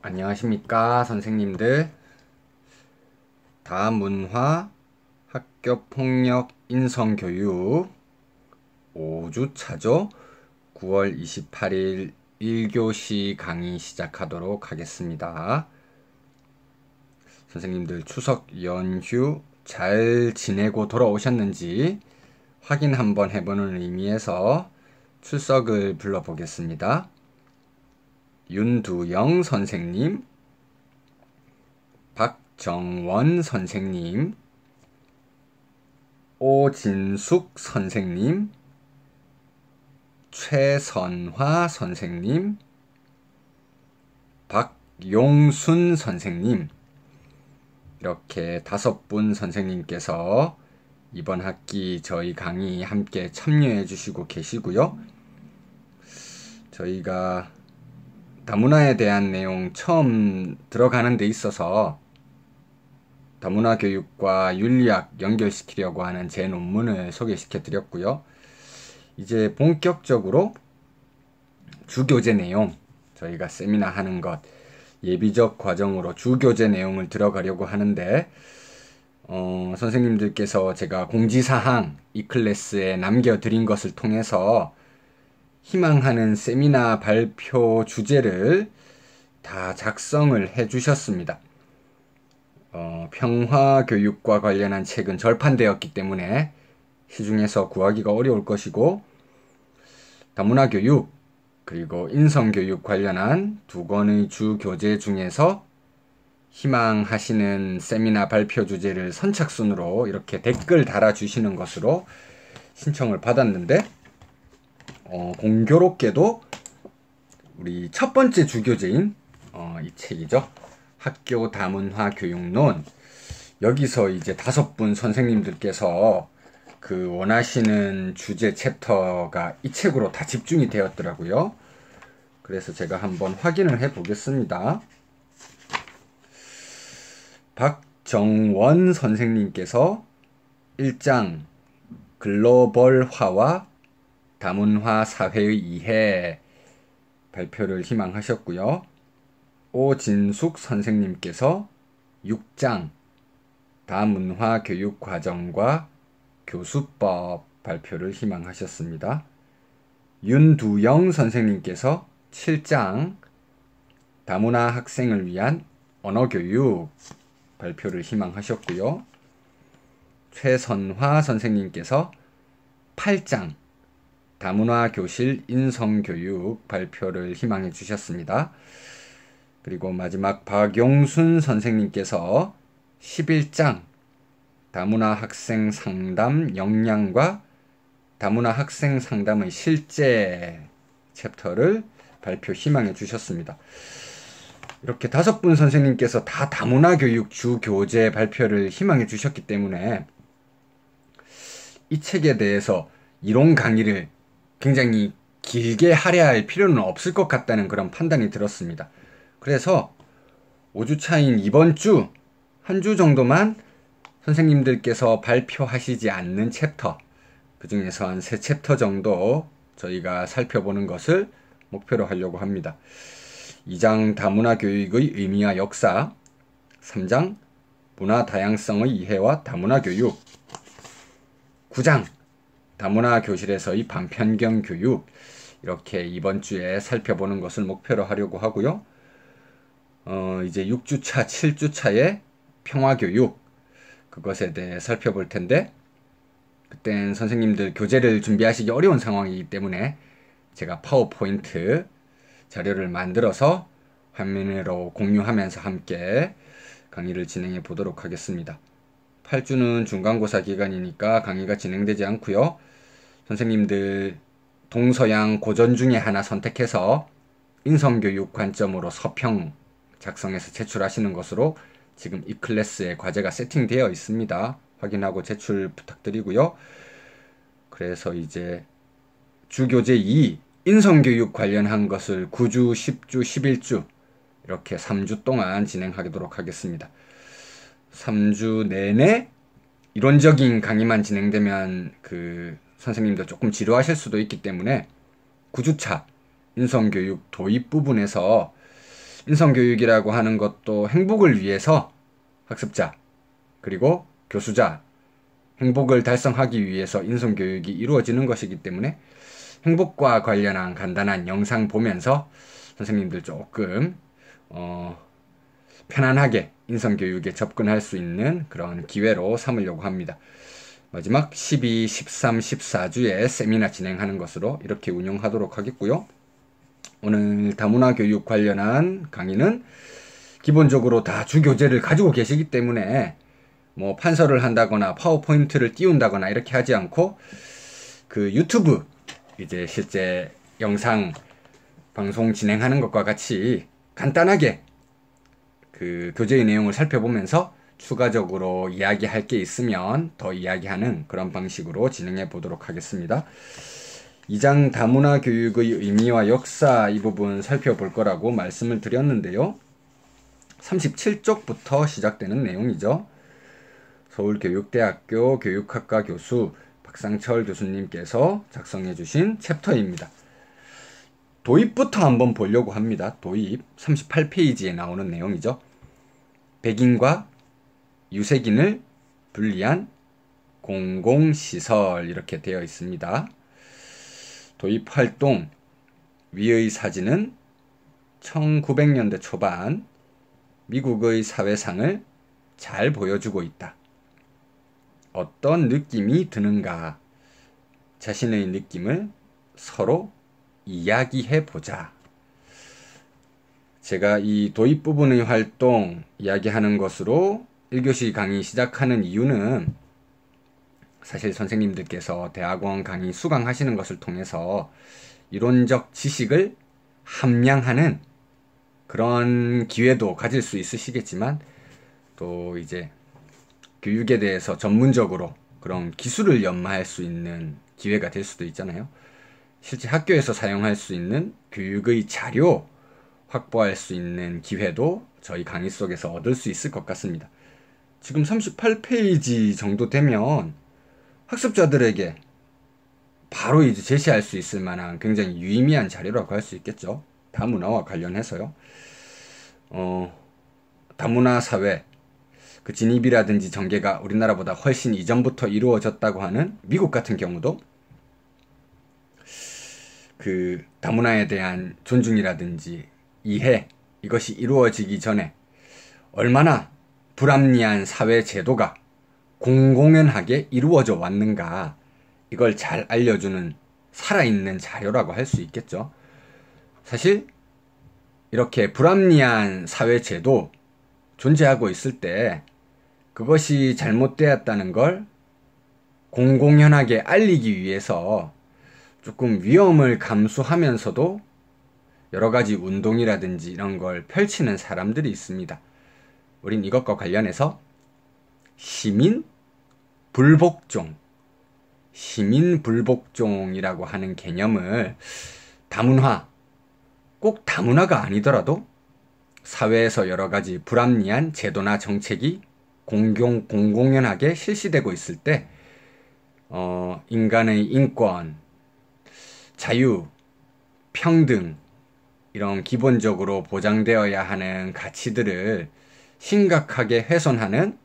안녕하십니까, 선생님들. 다문화 학교폭력 인성교육 5주차죠. 9월 28일 1교시 강의 시작하도록 하겠습니다. 선생님들 추석 연휴 잘 지내고 돌아오셨는지 확인 한번 해보는 의미에서 출석을 불러보겠습니다. 윤두영 선생님, 박정원 선생님, 오진숙 선생님, 최선화 선생님, 박용순 선생님, 이렇게 5분 선생님께서 이번 학기 저희 강의 함께 참여해 주시고 계시고요. 저희가 다문화에 대한 내용 처음 들어가는 데 있어서 다문화 교육과 윤리학 연결시키려고 하는 제 논문을 소개시켜 드렸고요. 이제 본격적으로 주교재 내용, 저희가 세미나 하는 것, 예비적 과정으로 주교재 내용을 들어가려고 하는데 선생님들께서 제가 공지사항 이 클래스에 남겨드린 것을 통해서 희망하는 세미나 발표 주제를 다 작성을 해 주셨습니다. 평화교육과 관련한 책은 절판되었기 때문에 시중에서 구하기가 어려울 것이고, 다문화교육 그리고 인성교육 관련한 2권의 주교재 중에서 희망하시는 세미나 발표 주제를 선착순으로 이렇게 댓글 달아주시는 것으로 신청을 받았는데, 공교롭게도 우리 첫 번째 주교재인 이 책이죠. 학교 다문화 교육론. 여기서 이제 5분 선생님들께서 그 원하시는 주제 챕터가 이 책으로 다 집중이 되었더라고요. 그래서 제가 한번 확인을 해 보겠습니다. 박정원 선생님께서 1장 글로벌화와 다문화 사회의 이해 발표를 희망하셨고요. 오진숙 선생님께서 6장 다문화 교육 과정과 교수법 발표를 희망하셨습니다. 윤두영 선생님께서 7장 다문화 학생을 위한 언어교육 발표를 희망하셨고요. 최선화 선생님께서 8장 다문화 교실 인성교육 발표를 희망해 주셨습니다. 그리고 마지막 박용순 선생님께서 11장 다문화 학생 상담 역량과 다문화 학생 상담의 실제 챕터를 발표 희망해 주셨습니다. 이렇게 5분 선생님께서 다 다문화 교육 주교재 발표를 희망해 주셨기 때문에 이 책에 대해서 이론 강의를 굉장히 길게 하려 할 필요는 없을 것 같다는 그런 판단이 들었습니다. 그래서 5주차인 이번 주, 한 주 정도만 선생님들께서 발표하시지 않는 챕터, 그 중에서 한 3챕터 정도 저희가 살펴보는 것을 목표로 하려고 합니다. 2장 다문화 교육의 의미와 역사, 3장 문화 다양성의 이해와 다문화 교육, 9장 다문화 교실에서의 반편견 교육, 이렇게 이번 주에 살펴보는 것을 목표로 하려고 하고요. 이제 6주차, 7주차의 평화교육, 그것에 대해 살펴볼 텐데, 그땐 선생님들 교재를 준비하시기 어려운 상황이기 때문에 제가 파워포인트 자료를 만들어서 화면으로 공유하면서 함께 강의를 진행해 보도록 하겠습니다. 8주는 중간고사 기간이니까 강의가 진행되지 않고요. 선생님들 동서양 고전 중에 하나 선택해서 인성교육 관점으로 서평 작성해서 제출하시는 것으로 지금 이 클래스의 과제가 세팅되어 있습니다. 확인하고 제출 부탁드리고요. 그래서 이제 주교재 2 인성교육 관련한 것을 9주, 10주, 11주 이렇게 3주 동안 진행하도록 하겠습니다. 3주 내내 이론적인 강의만 진행되면 선생님도 조금 지루하실 수도 있기 때문에 9주차 인성교육 도입 부분에서 인성교육이라고 하는 것도 행복을 위해서 학습자 그리고 교수자 행복을 달성하기 위해서 인성교육이 이루어지는 것이기 때문에 행복과 관련한 간단한 영상 보면서 선생님들 조금 편안하게 인성교육에 접근할 수 있는 그런 기회로 삼으려고 합니다. 마지막 12, 13, 14주에 세미나 진행하는 것으로 이렇게 운영하도록 하겠고요. 오늘 다문화 교육 관련한 강의는 기본적으로 다 주교재를 가지고 계시기 때문에 뭐 판서를 한다거나 파워포인트를 띄운다거나 이렇게 하지 않고 그 유튜브 이제 실제 영상 방송 진행하는 것과 같이 간단하게 그 교재의 내용을 살펴보면서 추가적으로 이야기할 게 있으면 더 이야기하는 그런 방식으로 진행해 보도록 하겠습니다. 2장 다문화 교육의 의미와 역사 이 부분 살펴볼 거라고 말씀을 드렸는데요. 37쪽부터 시작되는 내용이죠. 서울교육대학교 교육학과 교수 박상철 교수님께서 작성해 주신 챕터입니다. 도입부터 한번 보려고 합니다. 도입 38페이지에 나오는 내용이죠. 백인과 유색인을 분리한 공공시설 이렇게 되어 있습니다. 도입활동 위의 사진은 1900년대 초반 미국의 사회상을 잘 보여주고 있다. 어떤 느낌이 드는가? 자신의 느낌을 서로 이야기해보자. 제가 이 도입 부분의 활동 이야기하는 것으로 1교시 강의 시작하는 이유는 사실 선생님들께서 대학원 강의 수강하시는 것을 통해서 이론적 지식을 함량하는 그런 기회도 가질 수 있으시겠지만 또 이제 교육에 대해서 전문적으로 그런 기술을 연마할 수 있는 기회가 될 수도 있잖아요. 실제 학교에서 사용할 수 있는 교육의 자료 확보할 수 있는 기회도 저희 강의 속에서 얻을 수 있을 것 같습니다. 지금 38페이지 정도 되면 학습자들에게 바로 이제 제시할 수 있을 만한 굉장히 유의미한 자료라고 할 수 있겠죠. 다문화와 관련해서요. 다문화 사회 그 진입이라든지 전개가 우리나라보다 훨씬 이전부터 이루어졌다고 하는 미국 같은 경우도 그 다문화에 대한 존중이라든지 이해 이것이 이루어지기 전에 얼마나 불합리한 사회 제도가 공공연하게 이루어져 왔는가 이걸 잘 알려주는 살아있는 자료라고 할 수 있겠죠. 사실 이렇게 불합리한 사회 제도 존재하고 있을 때 그것이 잘못되었다는 걸 공공연하게 알리기 위해서 조금 위험을 감수하면서도 여러 가지 운동이라든지 이런 걸 펼치는 사람들이 있습니다. 우린 이것과 관련해서 시민 불복종, 시민 불복종이라고 하는 개념을 다문화, 꼭 다문화가 아니더라도 사회에서 여러 가지 불합리한 제도나 정책이 공공연하게 실시되고 있을 때 인간의 인권, 자유, 평등 이런 기본적으로 보장되어야 하는 가치들을 심각하게 훼손하는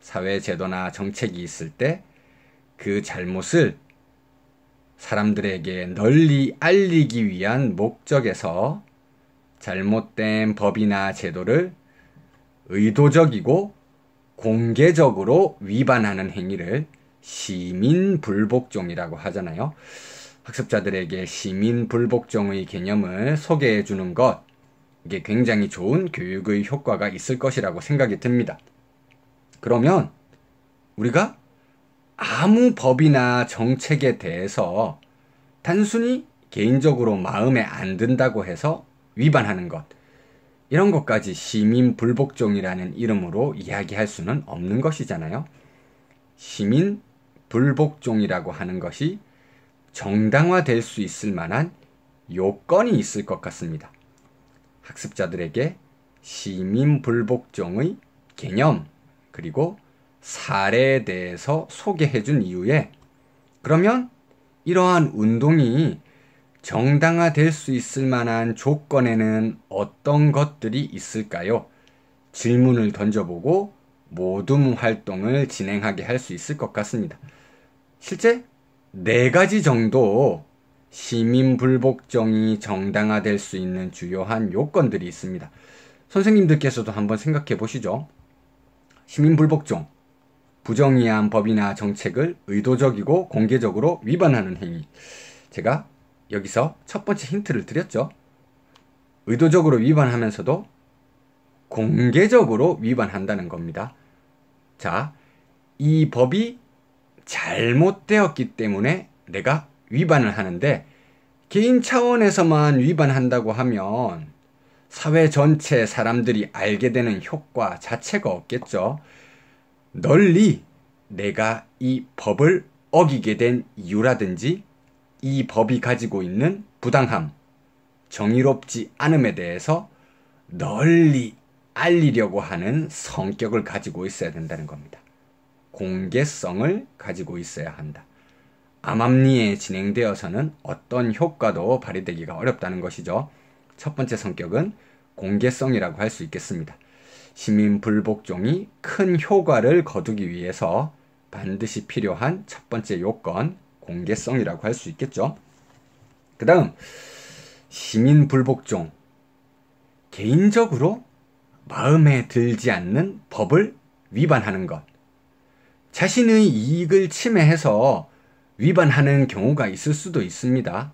사회 제도나 정책이 있을 때 그 잘못을 사람들에게 널리 알리기 위한 목적에서 잘못된 법이나 제도를 의도적이고 공개적으로 위반하는 행위를 시민불복종이라고 하잖아요. 학습자들에게 시민불복종의 개념을 소개해 주는 것, 이게 굉장히 좋은 교육의 효과가 있을 것이라고 생각이 듭니다. 그러면 우리가 아무 법이나 정책에 대해서 단순히 개인적으로 마음에 안 든다고 해서 위반하는 것, 이런 것까지 시민불복종이라는 이름으로 이야기할 수는 없는 것이잖아요. 시민불복종이라고 하는 것이 정당화될 수 있을 만한 요건이 있을 것 같습니다. 학습자들에게 시민불복종의 개념 그리고 사례에 대해서 소개해 준 이후에 그러면 이러한 운동이 정당화될 수 있을 만한 조건에는 어떤 것들이 있을까요? 질문을 던져보고 모둠 활동을 진행하게 할 수 있을 것 같습니다. 실제 4가지 정도 시민불복종이 정당화될 수 있는 주요한 요건들이 있습니다. 선생님들께서도 한번 생각해 보시죠. 시민불복종, 부정의한 법이나 정책을 의도적이고 공개적으로 위반하는 행위. 제가 여기서 첫 번째 힌트를 드렸죠. 의도적으로 위반하면서도 공개적으로 위반한다는 겁니다. 자, 이 법이 잘못되었기 때문에 내가 위반을 하는데 개인 차원에서만 위반한다고 하면 사회 전체 사람들이 알게 되는 효과 자체가 없겠죠. 널리 내가 이 법을 어기게 된 이유라든지 이 법이 가지고 있는 부당함, 정의롭지 않음에 대해서 널리 알리려고 하는 성격을 가지고 있어야 된다는 겁니다. 공개성을 가지고 있어야 한다. 암암리에 진행되어서는 어떤 효과도 발휘되기가 어렵다는 것이죠. 첫 번째 성격은 공개성이라고 할 수 있겠습니다. 시민불복종이 큰 효과를 거두기 위해서 반드시 필요한 첫 번째 요건, 공개성이라고 할 수 있겠죠. 그 다음 시민불복종, 개인적으로 마음에 들지 않는 법을 위반하는 것. 자신의 이익을 침해해서 위반하는 경우가 있을 수도 있습니다.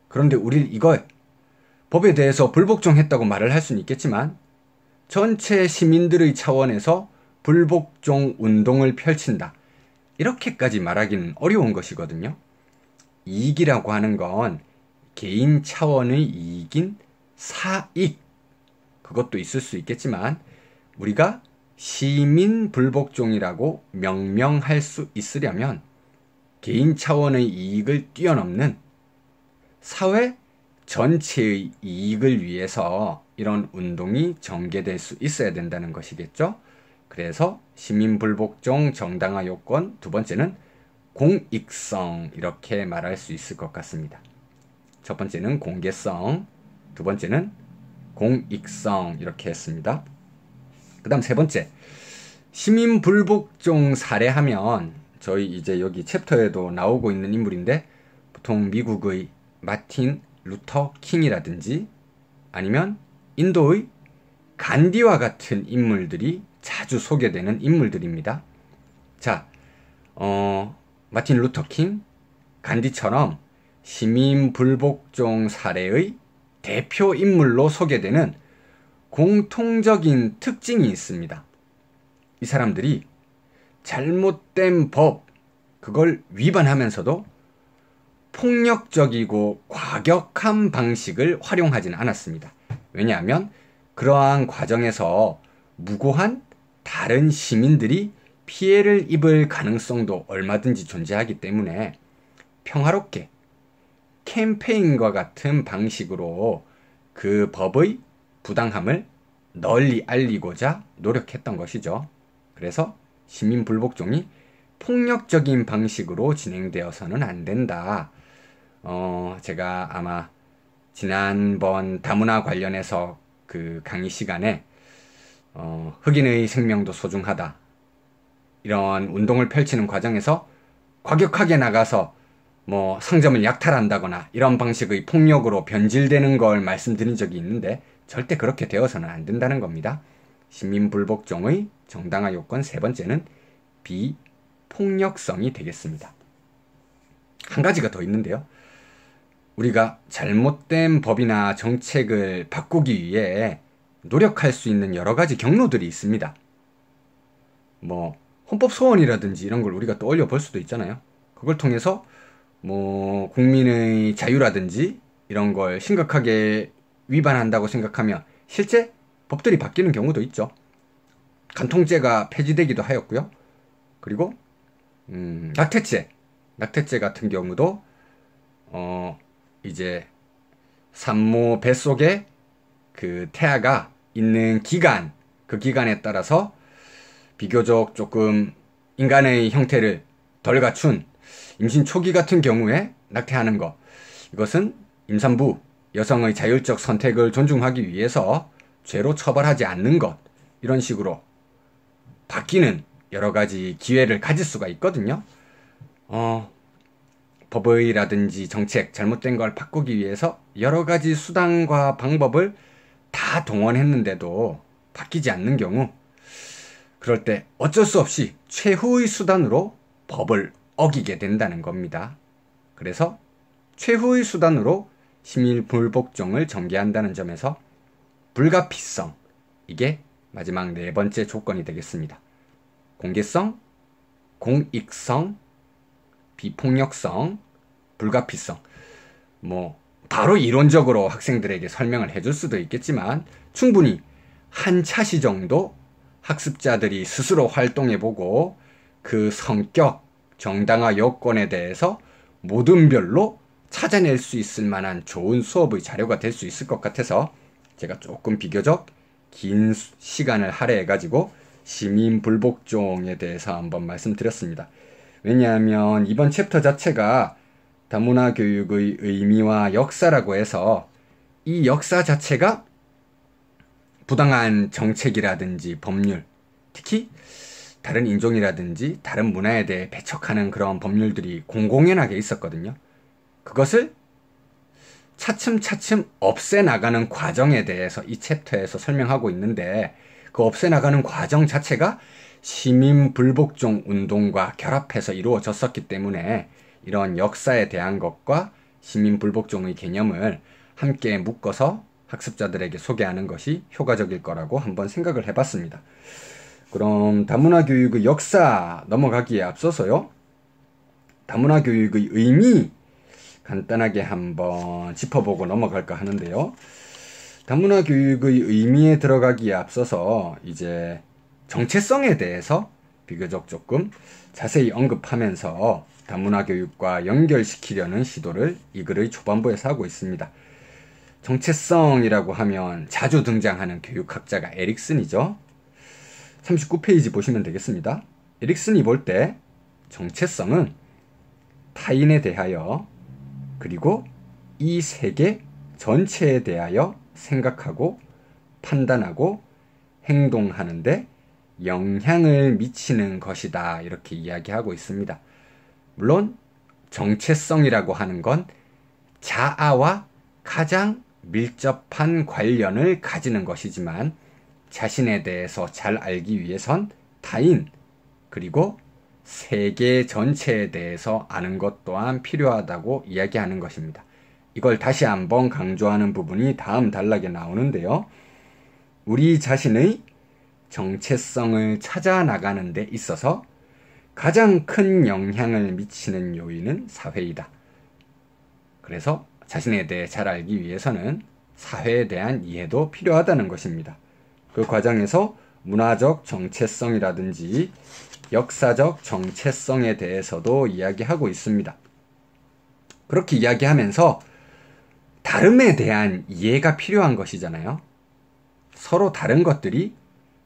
그런데 우리 이거 법에 대해서 불복종했다고 말을 할 수는 있겠지만 전체 시민들의 차원에서 불복종 운동을 펼친다. 이렇게까지 말하기는 어려운 것이거든요. 이익이라고 하는 건 개인 차원의 이익인 사익, 그것도 있을 수 있겠지만 우리가 시민불복종이라고 명명할 수 있으려면 개인 차원의 이익을 뛰어넘는 사회 전체의 이익을 위해서 이런 운동이 전개될 수 있어야 된다는 것이겠죠. 그래서 시민불복종 정당화 요건, 두 번째는 공익성, 이렇게 말할 수 있을 것 같습니다. 첫 번째는 공개성, 두 번째는 공익성, 이렇게 했습니다. 그 다음 세 번째, 시민불복종 사례하면 저희 이제 여기 챕터에도 나오고 있는 인물인데 보통 미국의 마틴 루터 킹이라든지 아니면 인도의 간디와 같은 인물들이 자주 소개되는 인물들입니다. 자, 마틴 루터 킹, 간디처럼 시민불복종 사례의 대표 인물로 소개되는 공통적인 특징이 있습니다. 이 사람들이 잘못된 법, 그걸 위반하면서도 폭력적이고 과격한 방식을 활용하지는 않았습니다. 왜냐하면 그러한 과정에서 무고한 다른 시민들이 피해를 입을 가능성도 얼마든지 존재하기 때문에 평화롭게 캠페인과 같은 방식으로 그 법의 부당함을 널리 알리고자 노력했던 것이죠. 그래서 시민불복종이 폭력적인 방식으로 진행되어서는 안 된다. 제가 아마 지난번 다문화 관련해서 그 강의 시간에 흑인의 생명도 소중하다, 이런 운동을 펼치는 과정에서 과격하게 나가서 뭐 상점을 약탈한다거나 이런 방식의 폭력으로 변질되는 걸 말씀드린 적이 있는데 절대 그렇게 되어서는 안 된다는 겁니다. 시민불복종의 정당화 요건 세 번째는 비폭력성이 되겠습니다. 한 가지가 더 있는데요. 우리가 잘못된 법이나 정책을 바꾸기 위해 노력할 수 있는 여러 가지 경로들이 있습니다. 뭐 헌법 소원이라든지 이런 걸 우리가 떠올려 볼 수도 있잖아요. 그걸 통해서 뭐 국민의 자유라든지 이런 걸 심각하게 위반한다고 생각하면 실제 법들이 바뀌는 경우도 있죠. 간통죄가 폐지되기도 하였고요. 그리고 낙태죄 같은 경우도 이제 산모 뱃속에 그 태아가 있는 기간, 그 기간에 따라서 비교적 조금 인간의 형태를 덜 갖춘 임신 초기 같은 경우에 낙태하는 것, 이것은 임산부, 여성의 자율적 선택을 존중하기 위해서 죄로 처벌하지 않는 것, 이런 식으로 바뀌는 여러 가지 기회를 가질 수가 있거든요. 법의라든지 정책, 잘못된 걸 바꾸기 위해서 여러 가지 수단과 방법을 다 동원했는데도 바뀌지 않는 경우, 그럴 때 어쩔 수 없이 최후의 수단으로 법을 어기게 된다는 겁니다. 그래서 최후의 수단으로 심의불복종을 전개한다는 점에서 불가피성, 이게 마지막 네 번째 조건이 되겠습니다. 공개성, 공익성, 비폭력성, 불가피성. 바로 이론적으로 학생들에게 설명을 해줄 수도 있겠지만 충분히 한 차시 정도 학습자들이 스스로 활동해보고 그 성격, 정당화 요건에 대해서 모든별로 찾아낼 수 있을 만한 좋은 수업의 자료가 될 수 있을 것 같아서 제가 조금 비교적 긴 시간을 할애해가지고 시민불복종에 대해서 한번 말씀드렸습니다. 왜냐하면 이번 챕터 자체가 다문화 교육의 의미와 역사라고 해서 이 역사 자체가 부당한 정책이라든지 법률, 특히 다른 인종이라든지 다른 문화에 대해 배척하는 그런 법률들이 공공연하게 있었거든요. 그것을 차츰차츰 없애나가는 과정에 대해서 이 챕터에서 설명하고 있는데, 그 없애나가는 과정 자체가 시민불복종 운동과 결합해서 이루어졌었기 때문에 이런 역사에 대한 것과 시민불복종의 개념을 함께 묶어서 학습자들에게 소개하는 것이 효과적일 거라고 한번 생각을 해봤습니다. 그럼 다문화 교육의 역사 넘어가기에 앞서서요, 다문화 교육의 의미 간단하게 한번 짚어보고 넘어갈까 하는데요. 다문화 교육의 의미에 들어가기에 앞서서 이제 정체성에 대해서 비교적 조금 자세히 언급하면서 다문화 교육과 연결시키려는 시도를 이 글의 초반부에서 하고 있습니다. 정체성이라고 하면 자주 등장하는 교육학자가 에릭슨이죠. 39페이지 보시면 되겠습니다. 에릭슨이 볼 때 정체성은 타인에 대하여 그리고 이 세계 전체에 대하여 생각하고 판단하고 행동하는데 영향을 미치는 것이다, 이렇게 이야기하고 있습니다. 물론 정체성이라고 하는 건 자아와 가장 밀접한 관련을 가지는 것이지만 자신에 대해서 잘 알기 위해선 타인 그리고 세계 전체에 대해서 아는 것 또한 필요하다고 이야기하는 것입니다. 이걸 다시 한번 강조하는 부분이 다음 단락에 나오는데요. 우리 자신의 정체성을 찾아 나가는 데 있어서 가장 큰 영향을 미치는 요인은 사회이다. 그래서 자신에 대해 잘 알기 위해서는 사회에 대한 이해도 필요하다는 것입니다. 그 과정에서 문화적 정체성이라든지 역사적 정체성에 대해서도 이야기하고 있습니다. 그렇게 이야기하면서 다름에 대한 이해가 필요한 것이잖아요. 서로 다른 것들이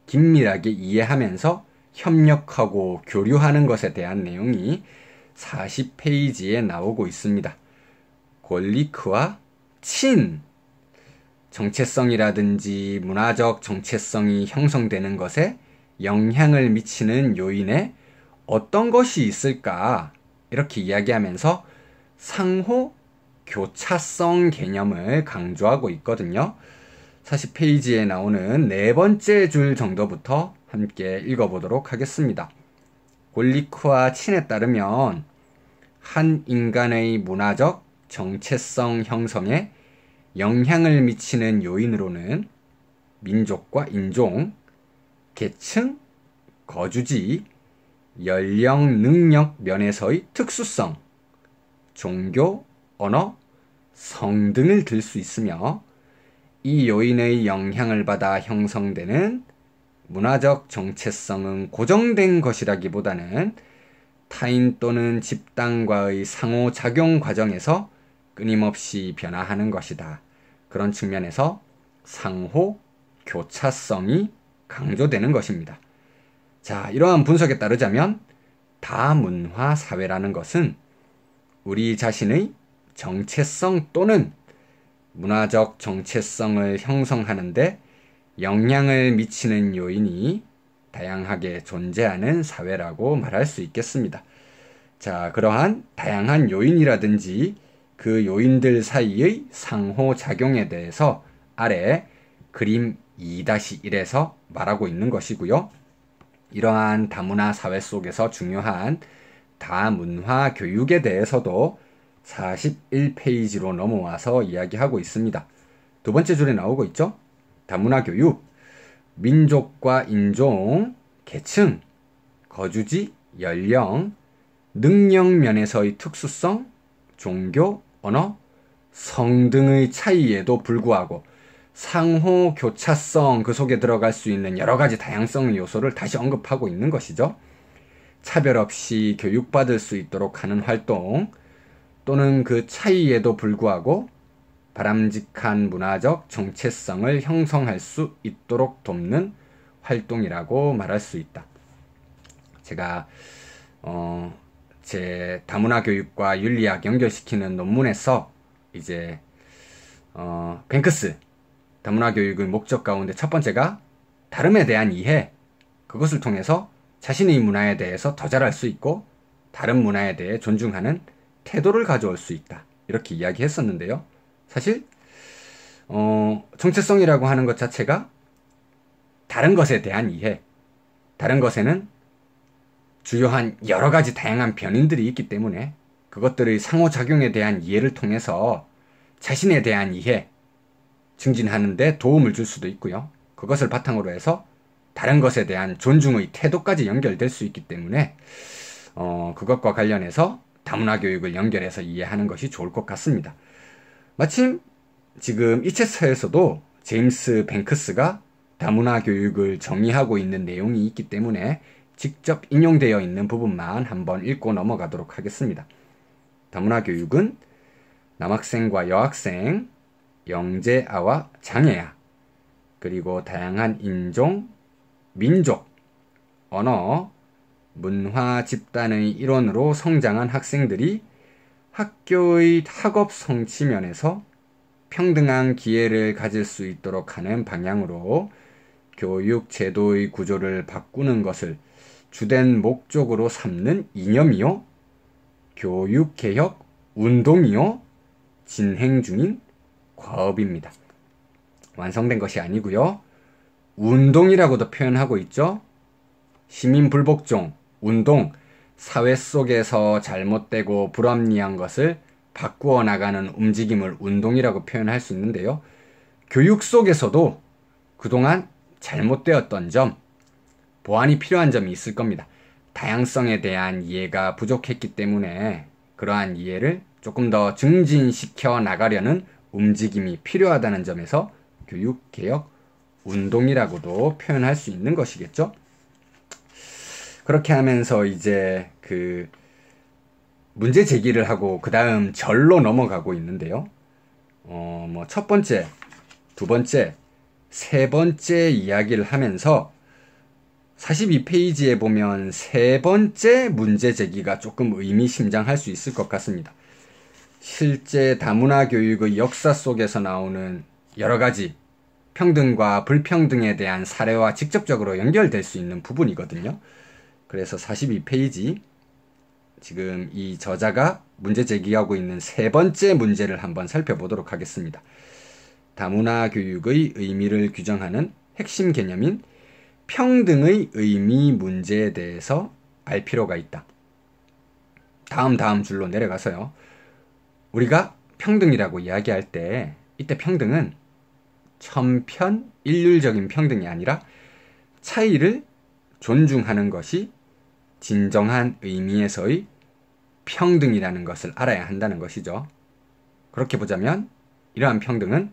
긴밀하게 이해하면서 협력하고 교류하는 것에 대한 내용이 40페이지에 나오고 있습니다. 골리크와 친, 정체성이라든지 문화적 정체성이 형성되는 것에 영향을 미치는 요인에 어떤 것이 있을까, 이렇게 이야기하면서 상호 교차성 개념을 강조하고 있거든요. 40페이지에 나오는 네 번째 줄 정도부터 함께 읽어보도록 하겠습니다. 골리크와 친에 따르면 한 인간의 문화적 정체성 형성에 영향을 미치는 요인으로는 민족과 인종, 계층, 거주지, 연령, 능력 면에서의 특수성, 종교, 언어, 성 등을 들 수 있으며 이 요인의 영향을 받아 형성되는 문화적 정체성은 고정된 것이라기보다는 타인 또는 집단과의 상호작용 과정에서 끊임없이 변화하는 것이다. 그런 측면에서 상호 교차성이 강조되는 것입니다. 자, 이러한 분석에 따르자면 다문화 사회라는 것은 우리 자신의 정체성 또는 문화적 정체성을 형성하는데 영향을 미치는 요인이 다양하게 존재하는 사회라고 말할 수 있겠습니다. 자, 그러한 다양한 요인이라든지 그 요인들 사이의 상호작용에 대해서 아래 그림 2-1에서 말하고 있는 것이고요. 이러한 다문화 사회 속에서 중요한 다문화 교육에 대해서도 41페이지로 넘어와서 이야기하고 있습니다. 두 번째 줄에 나오고 있죠. 다문화 교육, 민족과 인종, 계층, 거주지, 연령, 능력 면에서의 특수성, 종교, 언어, 성 등의 차이에도 불구하고 상호 교차성 그 속에 들어갈 수 있는 여러 가지 다양성의 요소를 다시 언급하고 있는 것이죠. 차별 없이 교육받을 수 있도록 하는 활동 또는 그 차이에도 불구하고 바람직한 문화적 정체성을 형성할 수 있도록 돕는 활동이라고 말할 수 있다. 제가 제 다문화 교육과 윤리학 연결시키는 논문에서 이제 뱅크스 다문화 교육의 목적 가운데 첫 번째가 다름에 대한 이해, 그것을 통해서 자신의 문화에 대해서 더 잘할 수 있고 다른 문화에 대해 존중하는 태도를 가져올 수 있다. 이렇게 이야기했었는데요. 사실 정체성이라고 하는 것 자체가 다른 것에 대한 이해, 다른 것에는 주요한 여러 가지 다양한 변인들이 있기 때문에 그것들의 상호작용에 대한 이해를 통해서 자신에 대한 이해, 증진하는 데 도움을 줄 수도 있고요. 그것을 바탕으로 해서 다른 것에 대한 존중의 태도까지 연결될 수 있기 때문에 그것과 관련해서 다문화 교육을 연결해서 이해하는 것이 좋을 것 같습니다. 마침 지금 이 책서에서도 제임스 뱅크스가 다문화 교육을 정의하고 있는 내용이 있기 때문에 직접 인용되어 있는 부분만 한번 읽고 넘어가도록 하겠습니다. 다문화 교육은 남학생과 여학생, 영재아와 장애아, 그리고 다양한 인종, 민족, 언어, 문화 집단의 일원으로 성장한 학생들이 학교의 학업 성취 면에서 평등한 기회를 가질 수 있도록 하는 방향으로 교육 제도의 구조를 바꾸는 것을 주된 목적으로 삼는 이념이요, 교육개혁 운동이요, 진행 중인 과업입니다. 완성된 것이 아니고요. 운동이라고도 표현하고 있죠. 시민불복종, 운동, 사회 속에서 잘못되고 불합리한 것을 바꾸어 나가는 움직임을 운동이라고 표현할 수 있는데요. 교육 속에서도 그동안 잘못되었던 점, 보완이 필요한 점이 있을 겁니다. 다양성에 대한 이해가 부족했기 때문에 그러한 이해를 조금 더 증진시켜 나가려는 움직임이 필요하다는 점에서 교육개혁 운동이라고도 표현할 수 있는 것이겠죠. 그렇게 하면서 이제 그 문제 제기를 하고 그 다음 절로 넘어가고 있는데요. 첫 번째, 두 번째, 세 번째 이야기를 하면서 42페이지에 보면 세 번째 문제 제기가 조금 의미심장할 수 있을 것 같습니다. 실제 다문화 교육의 역사 속에서 나오는 여러 가지 평등과 불평등에 대한 사례와 직접적으로 연결될 수 있는 부분이거든요. 그래서 42페이지, 지금 이 저자가 문제 제기하고 있는 세 번째 문제를 한번 살펴보도록 하겠습니다. 다문화 교육의 의미를 규정하는 핵심 개념인 평등의 의미 문제에 대해서 알 필요가 있다. 다음 줄로 내려가서요. 우리가 평등이라고 이야기할 때 이때 평등은 천편일률적인 평등이 아니라 차이를 존중하는 것이 진정한 의미에서의 평등이라는 것을 알아야 한다는 것이죠. 그렇게 보자면 이러한 평등은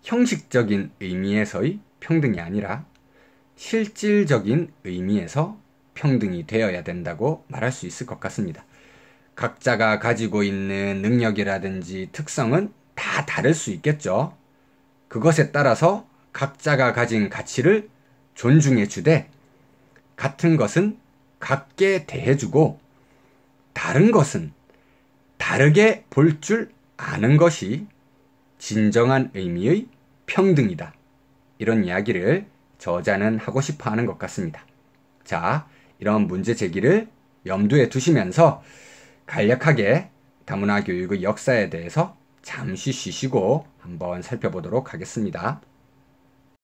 형식적인 의미에서의 평등이 아니라 실질적인 의미에서 평등이 되어야 된다고 말할 수 있을 것 같습니다. 각자가 가지고 있는 능력이라든지 특성은 다 다를 수 있겠죠. 그것에 따라서 각자가 가진 가치를 존중해 주되 같은 것은 같게 대해주고 다른 것은 다르게 볼 줄 아는 것이 진정한 의미의 평등이다. 이런 이야기를 저자는 하고 싶어 하는 것 같습니다. 자, 이런 문제 제기를 염두에 두시면서 간략하게 다문화 교육의 역사에 대해서 잠시 쉬시고 한번 살펴보도록 하겠습니다.